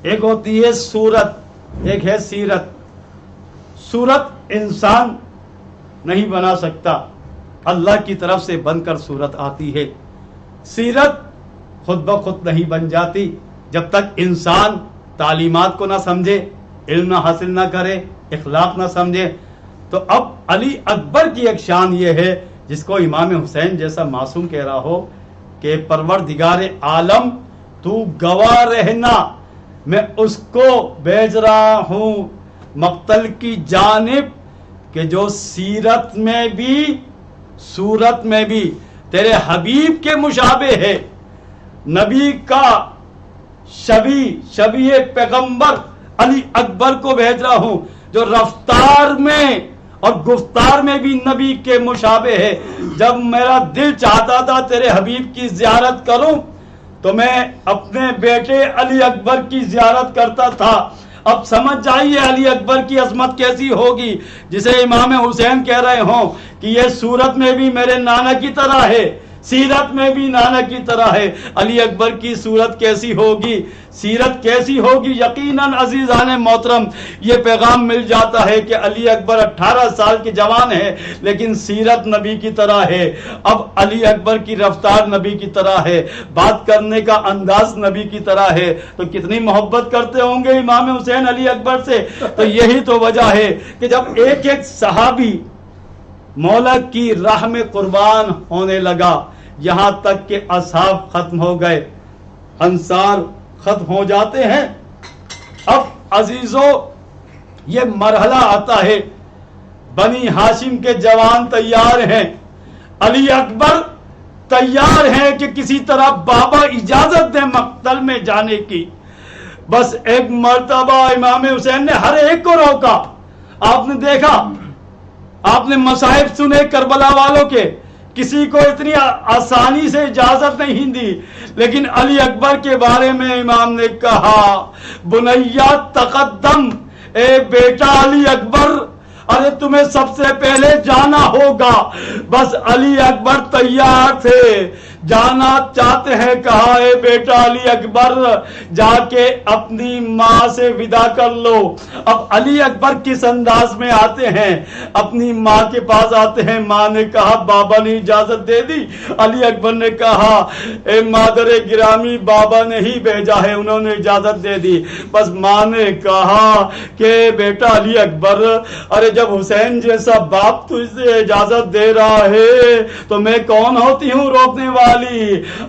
ایک ہوتی ہے صورت، ایک ہے سیرت۔ صورت انسان نہیں بنا سکتا، اللہ کی طرف سے بن کر صورت آتی ہے۔ سیرت خود بخود نہیں بن جاتی جب تک انسان تعلیمات کو نہ سمجھے، علم نہ حاصل نہ کرے، اخلاق نہ سمجھے۔ تو اب علی اکبر کی ایک شان یہ ہے جس کو امام حسین جیسا معصوم کہہ رہا ہو کہ پروردگار عالم تو گواہ رہنا، میں اس کو بھیج رہا ہوں مقتل کی جانب کہ جو سیرت میں بھی صورت میں بھی تیرے حبیب کے مشابہ ہے، نبی کا شبیہ پیغمبر علی اکبر کو بھیج رہا ہوں جو رفتار میں اور گفتار میں بھی نبی کے مشابہ ہے۔ جب میرا دل چاہتا تھا تیرے حبیب کی زیارت کروں تو میں اپنے بیٹے علی اکبر کی زیارت کرتا تھا۔ اب سمجھ جائیے علی اکبر کی عظمت کیسی ہوگی جسے امام حسین کہہ رہے ہوں کہ یہ صورت میں بھی میرے نانا کی طرح ہے، سیرت میں بھی نانا کی طرح ہے۔ علی اکبر کی صورت کیسی ہوگی، سیرت کیسی ہوگی؟ یقیناً عزیزان محترم یہ پیغام مل جاتا ہے کہ علی اکبر 18 سال کے جوان ہے لیکن سیرت نبی کی طرح ہے۔ اب علی اکبر کی رفتار نبی کی طرح ہے، بات کرنے کا انداز نبی کی طرح ہے، تو کتنی محبت کرتے ہوں گے امام حسین علی اکبر سے۔ تو یہی تو وجہ ہے کہ جب ایک ایک صحابی مولا کی راہ میں قربان ہونے لگا، یہاں تک کہ اصحاب ختم ہو گئے، انصار ختم ہو جاتے ہیں، اب عزیزو یہ مرحلہ آتا ہے بنی ہاشم کے جوان تیار ہیں، علی اکبر تیار ہیں کہ کسی طرح بابا اجازت دیں مقتل میں جانے کی۔ بس ایک مرتبہ امام حسین نے ہر ایک کو روکا۔ آپ نے دیکھا، آپ نے مصائب سنے کربلا والوں کے، کسی کو اتنی آسانی سے اجازت نہیں دی، لیکن علی اکبر کے بارے میں امام نے کہا بنیا تقدم، اے بیٹا علی اکبر، ارے تمہیں سب سے پہلے جانا ہوگا۔ بس علی اکبر تیار تھے، جانا چاہتے ہیں، کہا اے بیٹا علی اکبر جا کے اپنی ماں سے ودا کر لو۔ اب علی اکبر کس انداز میں آتے ہیں، اپنی ماں کے پاس آتے ہیں۔ ماں نے کہا بابا نے اجازت دے دی، علی اکبر نے کہا اے مادر گرامی بابا نے ہی بھیجا ہے، انہوں نے اجازت دے دی۔ بس ماں نے کہا کہ بیٹا علی اکبر، ارے جب حسین جیسا باپ تجھے اجازت دے رہا ہے تو میں کون ہوتی ہوں روکنے والی؟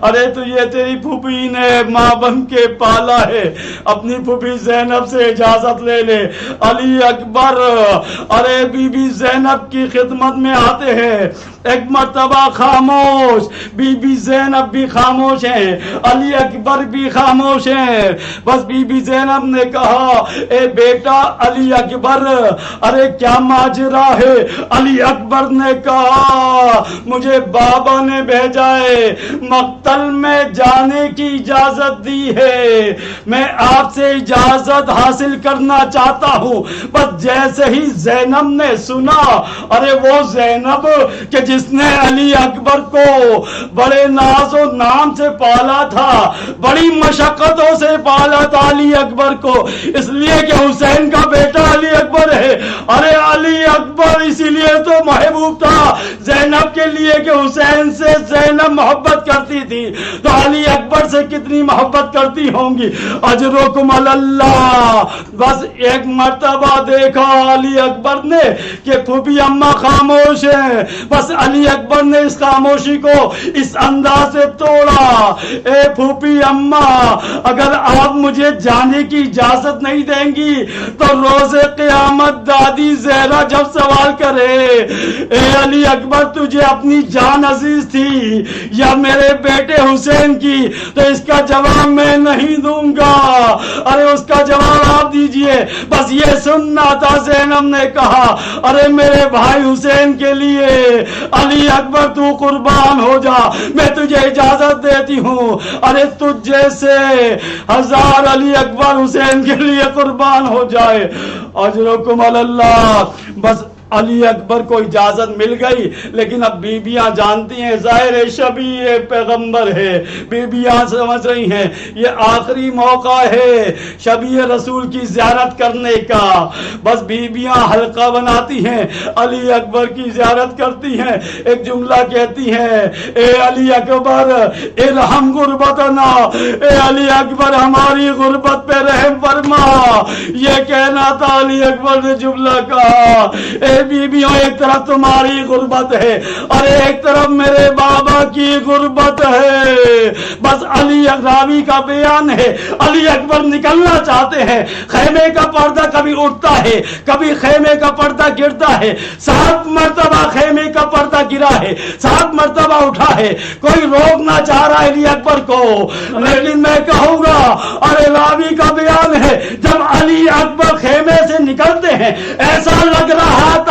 ارے تو یہ تیری پھوپھی نے ماں بن کے پالا ہے، اپنی پھوپھی زینب سے اجازت لے لے۔ علی اکبر ارے بی بی زینب کی خدمت میں آتے ہیں، ایک مرتبہ خاموش، بی بی زینب بھی خاموش ہیں، علی اکبر بھی خاموش ہیں۔ بس بی بی زینب نے کہا اے بیٹا علی اکبر، ارے کیا ماجرا ہے؟ علی اکبر نے کہا مجھے بابا نے بھیجا ہے، مقتل میں جانے کی اجازت دی ہے، میں آپ سے اجازت حاصل کرنا چاہتا ہوں۔ بس جیسے ہی زینب نے سنا، ارے وہ زینب کہ جس نے علی اکبر کو بڑے ناز و نام سے پالا تھا، بڑی مشقتوں سے پالا تھا علی اکبر کو، اس لیے کہ حسین کا بیٹا علی اکبر ہے۔ ارے علی اکبر اسی لیے تو محبوب تھا، زینب کے لیے کہ حسین سے زینب محبت کرتی تھی تو علی اکبر سے کتنی محبت کرتی ہوں گی. اجرکم اللہ. بس ایک مرتبہ دیکھا علی اکبر نے کہ پھوپھی اماں خاموش ہیں, بس علی اکبر نے اس خاموشی کو اس انداز سے توڑا. اے پھوپھی اماں, اگر آپ مجھے جانے کی اجازت نہیں دیں گی تو روز قیامت دادی زہرا جب سوال کرے اے علی اکبر تجھے اپنی جان عزیز تھی یا میرے بیٹے حسین کی, تو اس کا جواب میں نہیں دوں گا. ارے اس کا جواب آپ دیجئے. بس یہ سننا تھا. زینب نے کہا ارے میرے بھائی حسین کے لیے علی اکبر تو قربان ہو جا, میں تجھے اجازت دیتی ہوں. ارے تجھ جیسے 1000 علی اکبر حسین کے لیے قربان ہو جائے. اجرکم اللہ. بس علی اکبر کو اجازت مل گئی, لیکن اب بیبیاں جانتی ہیں ظاہر شبیہ پیغمبر ہے, بیبیاں سمجھ رہی ہیں یہ آخری موقع ہے شبیہ رسول کی زیارت کرنے کا. بس بیبیاں حلقہ بناتی ہیں, علی اکبر کی زیارت کرتی ہیں, ایک جملہ کہتی ہیں اے علی اکبر ارحم غربتنا, اے علی اکبر ہماری غربت پہ رحم فرما. یہ کہنا تھا علی اکبر نے جملہ کہا. اے بیویوں, ایک طرف تمہاری غربت ہے اور ایک طرف میرے بابا کی غربت ہے. بس علی راوی کا بیان ہے, علی اکبر نکلنا چاہتے ہیں, خیمے کا پردہ کبھی اٹھتا ہے کبھی خیمے کا پردہ گرتا ہے. 7 مرتبہ خیمے کا پردہ گرا ہے, 7 مرتبہ اٹھا ہے. کوئی روکنا چاہ رہا ہے علی اکبر کو, لیکن میں کہوں گا ارے راوی کا بیان ہے جب علی اکبر خیمے سے نکلتے ہیں ایسا لگ رہا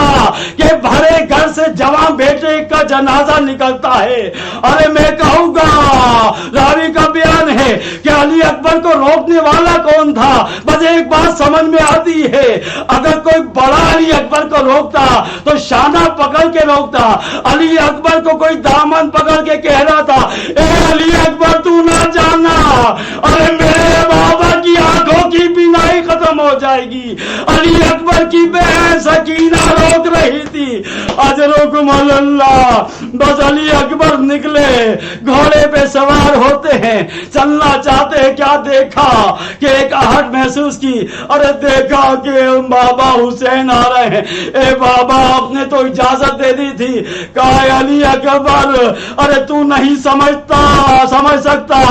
کہ بھرے گھر سے جوان بیٹے کا جنازہ نکلتا ہے. ارے میں کہوں گا راوی کا بیان ہے کہ علی اکبر کو روکنے والا کون تھا. بس ایک بات سمجھ میں آتی ہے, اگر کوئی بڑا علی اکبر کو روکتا تو شانہ پکڑ کے روکتا. علی اکبر کو کوئی دامن پکڑ کے کہہ رہا تھا اے علی اکبر تو نہ جانا, ارے میرے بابا کی آنکھوں کی بینائی ختم ہو جائے گی. علی اکبر کی بہن سکینہ روک رہی تھی. اجرکم اللہ. بس علی اکبر نکلے, گھوڑے پہ سوار ہوتے ہیں, چلنا چاہتے ہیں. کیا دیکھا کہ ایک آہٹ محسوس کی. ارے دیکھا کہ بابا حسین آ رہے ہیں. اے بابا آپ نے تو اجازت دے دی تھی. کہا علی اکبر ارے تو نہیں سمجھ سکتا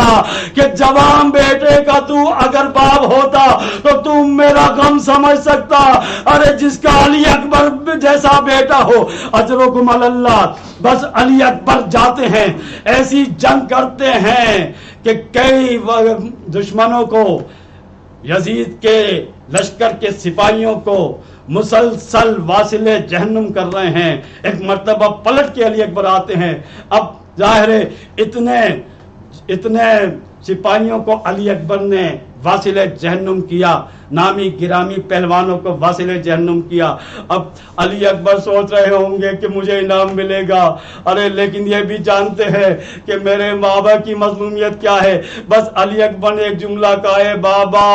کہ جوان بیٹے کا تو اگر باپ ہوتا تو تم میرا غم سمجھ سکتا. ارے جس کا علی اکبر جیسا بیٹا ہو. اجرکم اللہ. بس علی اکبر جاتے ہیں, ایسی جنگ کرتے ہیں کہ کئی دشمنوں کو, یزید کے لشکر کے سپاہیوں کو مسلسل واصل جہنم کر رہے ہیں. ایک مرتبہ پلٹ کے علی اکبر آتے ہیں. اب ظاہر ہے اتنے سپاہیوں کو علی اکبر نے واصل جہنم کیا, نامی گرامی پہلوانوں کو واصل جہنم کیا. اب علی اکبر سوچ رہے ہوں گے کہ مجھے انعام ملے گا. ارے لیکن یہ بھی جانتے ہیں کہ میرے بابا کی مظلومیت کیا ہے. بس علی اکبر نے ایک جملہ کہا ہے بابا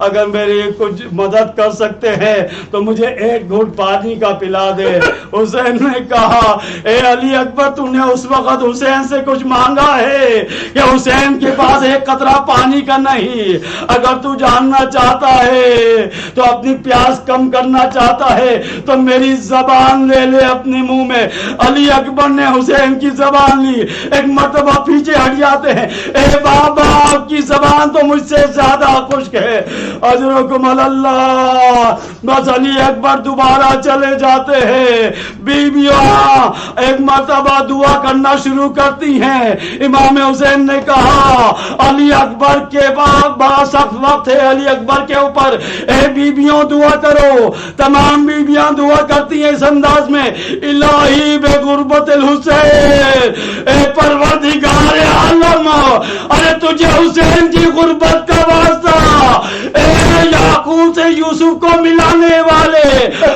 اگر میری کچھ مدد کر سکتے ہیں تو مجھے ایک گھونٹ پانی کا پلا دے. حسین نے کہا اے علی اکبر تم نے اس وقت حسین سے کچھ مانگا ہے کہ حسین کے پاس ایک قطرہ پانی کا نہیں. اگر تو جاننا چاہتا ہے تو اپنی پیاس کم کرنا چاہتا ہے تو میری زبان لے لے اپنے منہ میں. علی اکبر نے حسین کی زبان لی. ایک مرتبہ پیچھے ہٹ جاتے ہیں. اے بابا آپ کی زبان تو مجھ سے زیادہ خشک ہے. اجرکم اللہ. بس علی اکبر دوبارہ چلے جاتے ہیں. بیویاں ایک مرتبہ دعا کرنا شروع کرتی ہیں. امام حسین نے کہا علی اکبر کے بعد بڑا سخت وقت ہے علی اکبر کے اوپر, اے بیبیوں دعا کرو. تمام بیبیاں دعا کرتی ہیں اس انداز میں الہی بے غربت الحسین, اے پروردگار عالم ارے تجھے حسین کی غربت کا واسطہ, اے یعقوب سے یوسف کو ملانے والے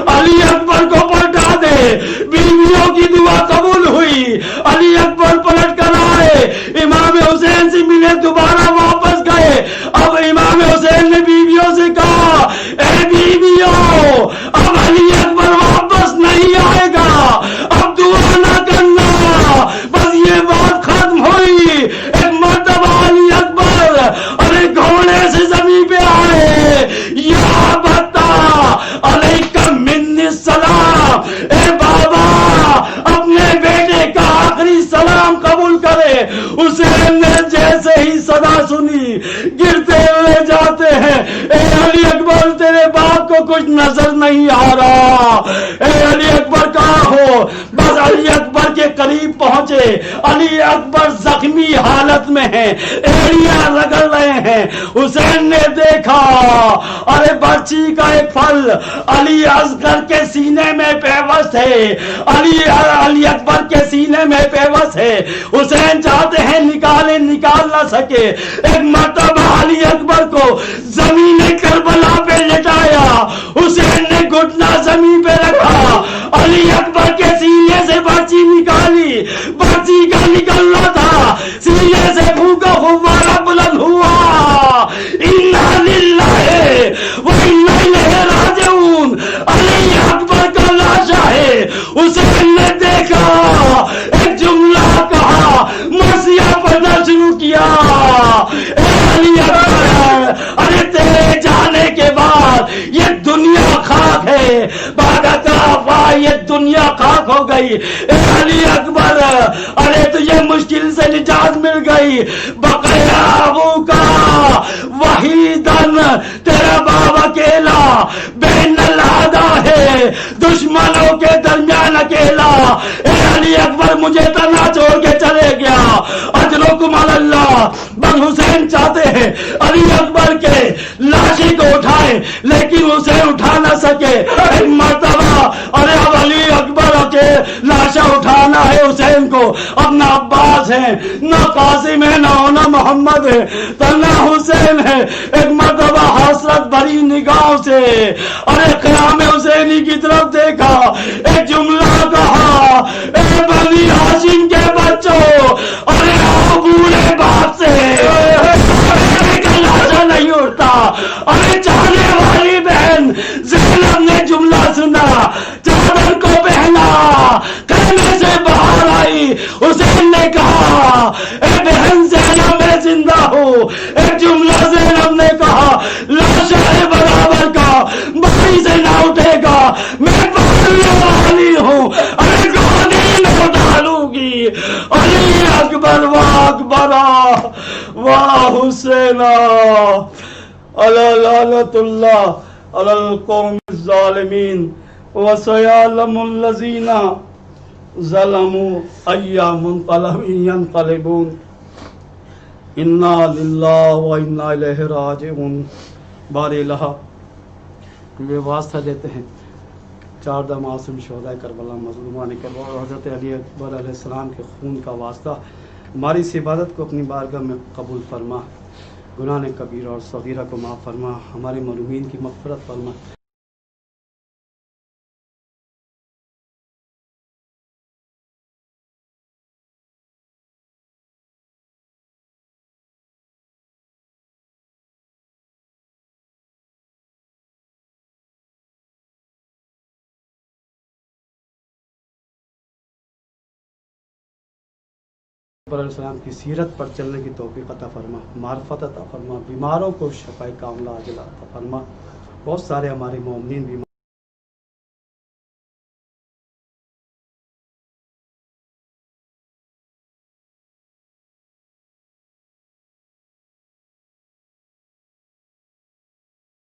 علی اکبر کو پلٹا دے. بیویوں کی دعا قبول ہوئی. علی اکبر پلٹ کر آئے, امام حسین سے ملے, دوبارہ واپس گئے. اب امام حسین نے بیویوں سے کہا اے بیویوں اب علی اکبر واپس نہیں آئے گا, اب دعا نہ کرنا
حسین نے جیسے ہی صدا سنی گرتے ہوئے جاتے ہیں، اے علی اکبر تیرے باپ کو کچھ نظر نہیں آ رہا، اے علی اکبر کہاں ہو؟ بس علی اکبر کے قریب پہنچے، علی اکبر زخمی حالت میں ہیں، ایڑیاں رگڑ رہے ہیں۔ حسین نے دیکھا ارے برچی کا ایک پھل علی اصغر کے سینے میں پیوست ہے، علی اکبر کے سینے میں پیوست ہے۔ حسین چاہتے ہیں نکالے، نکال نہ سکے۔ ایک مرتبہ علی اکبر کو زمین کربلا پہ لٹایا، حسین نے گھٹنا زمین پہ رکھا، علی اکبر کے سینے سے برچی نکالی، برچی کا نکلنا تھا، سینے سے پھونکا فوارہ بلند ہوا، انا للہ و انا الیہ راجعون، علی اکبر کا لاشا ہے۔ حسین نے دیکھا، ایک جملہ کہا، مرثیہ پڑھنا شروع کیا، اے علی اکبر ارے تیرے جانے کے بعد یہ دنیا خاک ہے، بھاگتا یہ دنیا خاک ہو گئی، اے علی اکبر ارے تجھے مشکل سے نجات مل گئی، بقیا ابو کا وحیدن تیرا باپ اکیلا بین العدا ہے، دشمنوں کے درمیان اکیلا، اے علی اکبر مجھے تنہا چھوڑ کے چلے گیا، اجرکم علی اللہ۔ بن حسین چاہتے ہیں علی اکبر کے لاشی کو اٹھائے لیکن اسے اٹھا نہ سکے۔ ایک مرتبہ ارے اب علی اکبر کے لاشا اٹھانا ہے حسین کو، اب نہ عباس ہے، نہ قاسم ہے، نہ محمد ہے، تنہا حسین ہے۔ ایک مرتبہ حسرت بھری نگاہوں سے ارے قیام حسینی کی طرف دیکھا، ایک جملہ کہا، اے بنی ہاشم کے بچوں ارے آؤ بوڑھے باپ سے لاشا نہیں اٹھتا۔ ارے چاہنے والی بہن زینب نے جملہ سنا، چادر کو پہنا، خیمے سے باہر آئی، حسین نے کہا اے بہن زینب میں زندہ ہوں۔ ایک جملہ زینب نے کہا، لاشا برابر کا بھائی سے نہ اٹھے گا، میں پکڑنے والی ہوں، ارے گودی نہ ڈالوں گی۔ علی اکبر واہ اکبر واہ حسین علی لعنت اللہ علی القوم الظالمین وسيعلم الذين ظلموا أي منقلب ينقلبون انا للہ و انا الیہ راجعون۔ بار الہ یہ واسطہ دیتے ہیں چاردہ معصوم شہداء کربلا، مظلومان کربلا اور حضرت علی اکبر علیہ السلام کے خون کا واسطہ ہماری اس عبادت کو اپنی بارگاہ میں قبول فرما، گناہ کبیرہ اور صغیرہ کو معاف فرما، ہمارے مرحومین کی مغفرت فرما۔ علیہ السلام کی سیرت پر چلنے کی توفیق عطا فرما، معرفت عطا فرما، بیماروں کو شفائے کاملہ عاجلہ عطا فرما۔ بہت سارے ہمارے مومنین بیمار